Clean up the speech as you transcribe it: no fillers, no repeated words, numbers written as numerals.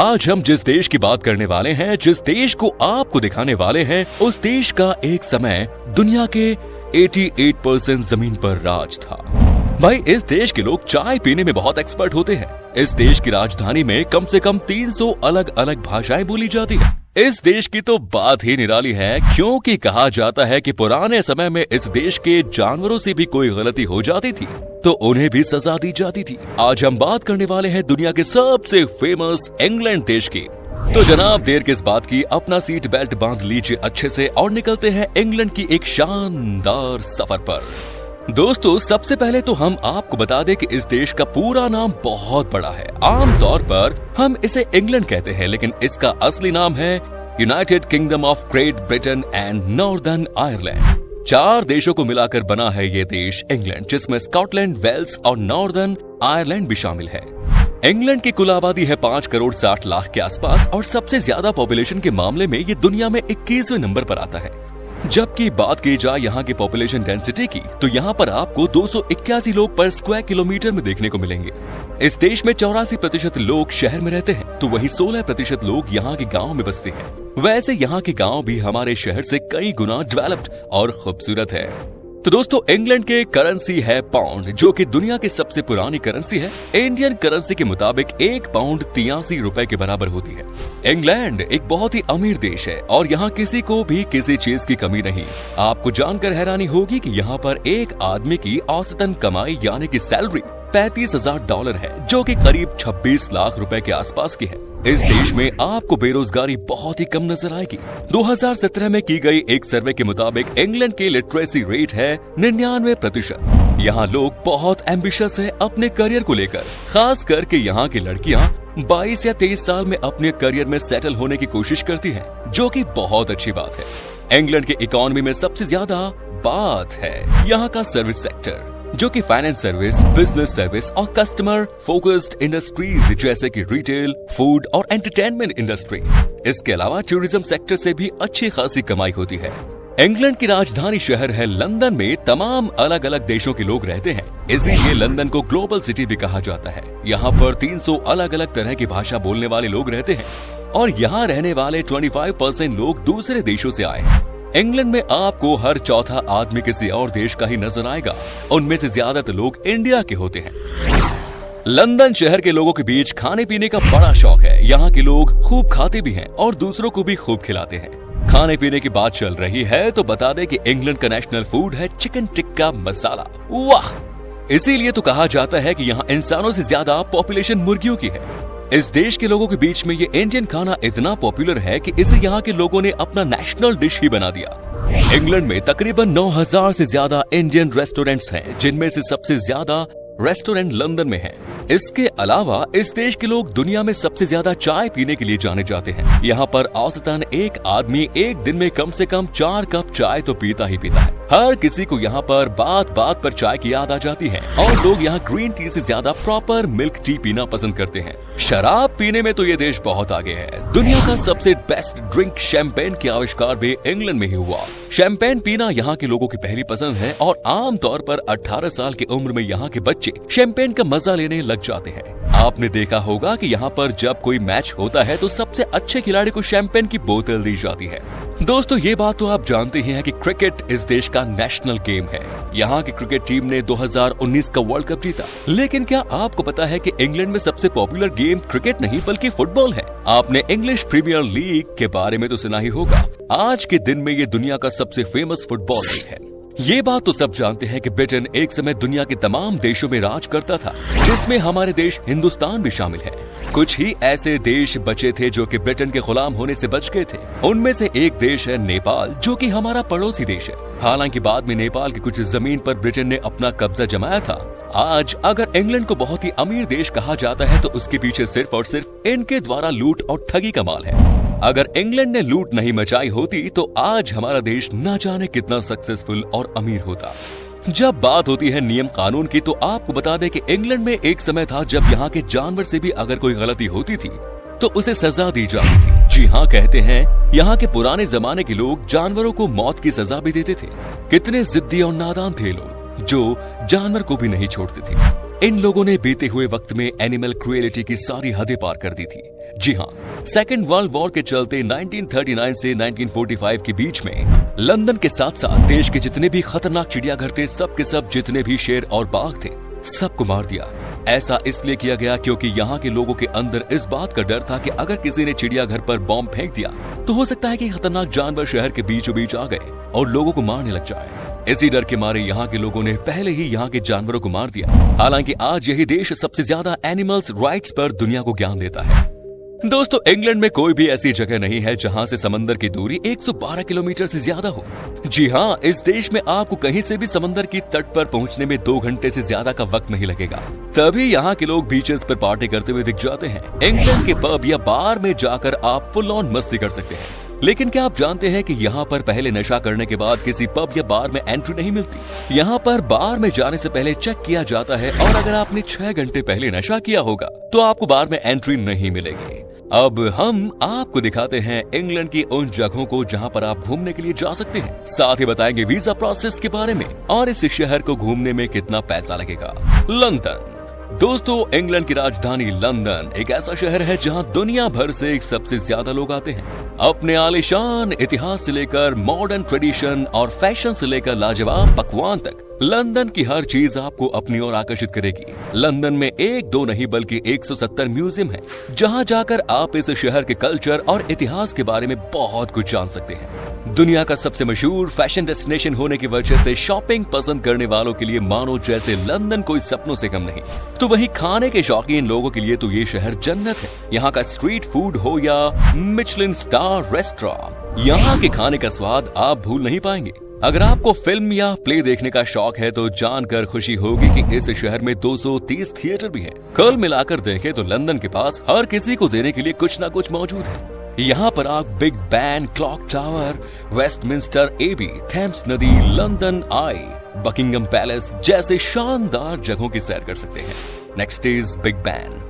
आज हम जिस देश की बात करने वाले हैं, जिस देश को आपको दिखाने वाले हैं, उस देश का एक समय दुनिया के 88% जमीन पर राज था। भाई, इस देश के लोग चाय पीने में बहुत एक्सपर्ट होते हैं। इस देश की राजधानी में कम से कम 300 अलग अलग भाषाएं बोली जाती है। इस देश की तो बात ही निराली है, क्योंकि कहा जाता है कि पुराने समय में इस देश के जानवरों से भी कोई गलती हो जाती थी तो उन्हें भी सजा दी जाती थी। आज हम बात करने वाले हैं दुनिया के सबसे फेमस इंग्लैंड देश की। तो जनाब, देर किस बात की, अपना सीट बेल्ट बांध लीजिए अच्छे से और निकलते हैं इंग्लैंड की एक शानदार सफर पर। दोस्तों, सबसे पहले तो हम आपको बता दें कि इस देश का पूरा नाम बहुत बड़ा है। आमतौर पर हम इसे इंग्लैंड कहते हैं, लेकिन इसका असली नाम है United kingdom of great Britain and northern Ireland. 4 देशों को मिलाकर बना है ये देश इंग्लैंड, जिसमें स्कॉटलैंड, वेल्स और नॉर्दर्न आयरलैंड भी शामिल है। इंग्लैंड की कुल आबादी है 5 करोड़ 60 लाख के आसपास और सबसे ज्यादा पॉपुलेशन के मामले में ये दुनिया में 21वें नंबर पर आता है। जबकि बात की जाए यहाँ की पॉपुलेशन डेंसिटी की, तो यहाँ पर आपको 281 लोग पर स्क्वायर किलोमीटर में देखने को मिलेंगे। इस देश में 84% लोग शहर में रहते हैं, तो वहीं 16% लोग यहाँ के गाँव में बसते हैं। वैसे यहाँ के गाँव भी हमारे शहर से कई गुना डेवलप्ड और खूबसूरत है। तो दोस्तों, इंग्लैंड के करेंसी है पाउंड, जो कि दुनिया की सबसे पुरानी करेंसी है। इंडियन करेंसी के मुताबिक 1 पाउंड 83 रुपए के बराबर होती है। इंग्लैंड एक बहुत ही अमीर देश है और यहाँ किसी को भी किसी चीज की कमी नहीं। आपको जानकर हैरानी होगी कि यहाँ पर एक आदमी की औसतन कमाई यानी कि सैलरी $35,000 है, जो कि करीब 26 लाख रुपए के आसपास की है। इस देश में आपको बेरोजगारी बहुत ही कम नजर आएगी। 2017 में की गई एक सर्वे के मुताबिक इंग्लैंड की लिटरेसी रेट है 99%। यहाँ लोग बहुत एम्बिशियस हैं अपने करियर को लेकर, खास करके यहाँ की लड़कियाँ 22 या 23 साल में अपने करियर में सेटल होने की कोशिश करती हैं, जो कि बहुत अच्छी बात है। इंग्लैंड के इकोनॉमी में सबसे ज्यादा बात है यहाँ का सर्विस सेक्टर, जो कि फाइनेंस सर्विस, बिजनेस सर्विस और कस्टमर फोकस्ड इंडस्ट्रीज जैसे कि रिटेल, फूड और एंटरटेनमेंट इंडस्ट्री। इसके अलावा टूरिज्म सेक्टर से भी अच्छी खासी कमाई होती है। इंग्लैंड की राजधानी शहर है लंदन में तमाम अलग अलग देशों के लोग रहते हैं, इसीलिए लंदन को ग्लोबल सिटी भी कहा जाता है। यहाँ पर 300 अलग अलग तरह की भाषा बोलने वाले लोग रहते हैं और यहाँ रहने वाले 25% लोग दूसरे देशों से आए हैं। इंग्लैंड में आपको हर चौथा आदमी किसी और देश का ही नजर आएगा। उनमें से ज्यादातर लोग इंडिया के होते हैं। लंदन शहर के लोगों के बीच खाने पीने का बड़ा शौक है। यहाँ के लोग खूब खाते भी हैं और दूसरों को भी खूब खिलाते हैं। खाने पीने की बात चल रही है तो बता दें कि इंग्लैंड का नेशनल फूड है चिकन टिक्का मसाला। वाह! इसीलिए तो कहा जाता है कि यहाँ इंसानों से ज्यादा पॉपुलेशन मुर्गियों की है। इस देश के लोगों के बीच में ये इंडियन खाना इतना पॉपुलर है कि इसे यहाँ के लोगों ने अपना नेशनल डिश ही बना दिया। इंग्लैंड में तकरीबन 9000 से ज्यादा इंडियन रेस्टोरेंट्स हैं, जिनमें से सबसे ज्यादा रेस्टोरेंट लंदन में है। इसके अलावा इस देश के लोग दुनिया में सबसे ज्यादा चाय पीने के लिए जाने जाते हैं। यहाँ पर औसतन एक आदमी एक दिन में कम से कम 4 कप चाय तो पीता ही पीता है। हर किसी को यहाँ पर बात बात पर चाय की याद आ जाती है और लोग यहाँ ग्रीन टी से ज्यादा प्रॉपर मिल्क टी पीना पसंद करते हैं। शराब पीने में तो ये देश बहुत आगे है। दुनिया का सबसे बेस्ट ड्रिंक शैंपेन के आविष्कार भी इंग्लैंड में ही हुआ। शैंपेन पीना यहाँ के लोगों की पहली पसंद है और आमतौर पर 18 साल की उम्र में यहाँ के बच्चे शैंपेन का मजा लेने लग जाते हैं। आपने देखा होगा कि यहाँ पर जब कोई मैच होता है तो सबसे अच्छे खिलाड़ी को शैंपेन की बोतल दी जाती है। दोस्तों, ये बात तो आप जानते ही हैं कि क्रिकेट इस देश का नेशनल गेम है। यहाँ की क्रिकेट टीम ने 2019 का वर्ल्ड कप जीता। लेकिन क्या आपको पता है कि इंग्लैंड में सबसे पॉपुलर गेम क्रिकेट नहीं बल्कि फुटबॉल है? आपने इंग्लिश प्रीमियर लीग के बारे में तो सुना ही होगा। आज के दिन में ये दुनिया का सबसे फेमस फुटबॉल लीग है। ये बात तो सब जानते हैं कि ब्रिटेन एक समय दुनिया के तमाम देशों में राज करता था, जिसमें हमारे देश हिंदुस्तान भी शामिल है। कुछ ही ऐसे देश बचे थे जो कि ब्रिटेन के गुलाम होने से बच गए थे। उनमें से एक देश है नेपाल, जो कि हमारा पड़ोसी देश है। हालांकि बाद में नेपाल की कुछ जमीन पर ब्रिटेन ने अपना कब्जा जमाया था। आज अगर इंग्लैंड को बहुत ही अमीर देश कहा जाता है तो उसके पीछे सिर्फ और सिर्फ इनके द्वारा लूट और ठगी का माल है। अगर इंग्लैंड ने लूट नहीं मचाई होती तो आज हमारा देश न जाने कितना सक्सेसफुल और अमीर होता। जब बात होती है नियम कानून की, तो आपको बता दें कि इंग्लैंड में एक समय था जब यहाँ के जानवर से भी अगर कोई गलती होती थी तो उसे सजा दी जाती थी। जी हाँ, कहते हैं यहाँ के पुराने जमाने के लोग जानवरों को मौत की सजा भी देते थे। कितने जिद्दी और नादान थे लोग जो जानवर को भी नहीं छोड़ते थे। इन लोगों ने बीते हुए वक्त में एनिमल क्रुएलिटी की सारी हदें पार कर दी थी। जी हाँ, सेकेंड वर्ल्ड वॉर के चलते 1939 से 1945 के बीच में लंदन के साथ साथ देश के जितने भी खतरनाक चिड़ियाघर थे, सब के सब जितने भी शेर और बाघ थे, सबको मार दिया। ऐसा इसलिए किया गया क्योंकि यहाँ के लोगों के अंदर इस बात का डर था कि अगर किसी ने चिड़ियाघर पर बॉम्ब फेंक दिया तो हो सकता है कि खतरनाक जानवर शहर के बीचों बीच आ गए और लोगों को मारने लग जाए। इसी डर के मारे यहाँ के लोगों ने पहले ही यहाँ के जानवरों को मार दिया। हालांकि आज यही देश सबसे ज्यादा एनिमल्स राइट्स पर दुनिया को ज्ञान देता है। दोस्तों, इंग्लैंड में कोई भी ऐसी जगह नहीं है जहां से समंदर की दूरी 112 किलोमीटर से ज्यादा हो। जी हाँ, इस देश में आपको कहीं से भी समंदर की तट पर पहुंचने में 2 घंटे से ज्यादा का वक्त नहीं लगेगा। तभी यहाँ के लोग बीचेस पर पार्टी करते हुए दिख जाते हैं। इंग्लैंड के पब या बार में जाकर आप फुल ऑन मस्ती कर सकते हैं। लेकिन क्या आप जानते हैं कि यहाँ पर पहले नशा करने के बाद किसी पब या बार में एंट्री नहीं मिलती। यहाँ पर बार में जाने से पहले चेक किया जाता है और अगर आपने 6 घंटे पहले नशा किया होगा तो आपको बार में एंट्री नहीं मिलेगी। अब हम आपको दिखाते हैं इंग्लैंड की उन जगहों को जहां पर आप घूमने के लिए जा सकते हैं। साथ ही बताएंगे वीजा प्रोसेस के बारे में और इस शहर को घूमने में कितना पैसा लगेगा। लंदन। दोस्तों, इंग्लैंड की राजधानी लंदन एक ऐसा शहर है जहां दुनिया भर से सबसे ज्यादा लोग आते हैं। अपने आलीशान इतिहास से लेकर मॉडर्न ट्रेडिशन और फैशन से लेकर लाजवाब पकवान तक लंदन की हर चीज आपको अपनी ओर आकर्षित करेगी। लंदन में 1-2 नहीं बल्कि 170 म्यूजियम है जहां जाकर आप इस शहर के कल्चर और इतिहास के बारे में बहुत कुछ जान सकते हैं। दुनिया का सबसे मशहूर फैशन डेस्टिनेशन होने की वजह से शॉपिंग पसंद करने वालों के लिए मानो जैसे लंदन कोई सपनों से कम नहीं। तो वहीं खाने के शौकीन लोगों के लिए तो ये शहर जन्नत है। यहाँ का स्ट्रीट फूड हो या मिशेलिन स्टार रेस्टोरेंट, यहाँ के खाने का स्वाद आप भूल नहीं पाएंगे। अगर आपको फिल्म या प्ले देखने का शौक है तो जानकर खुशी होगी कि इस शहर में 230 थिएटर भी हैं। कुल मिलाकर देखें तो लंदन के पास हर किसी को देने के लिए कुछ ना कुछ मौजूद है। यहाँ पर आप Big Ben, clock tower, Westminster Abbey, Thames नदी, लंदन आई, बकिंगम पैलेस जैसे शानदार जगहों की सैर कर सकते हैं। Next is Big ban.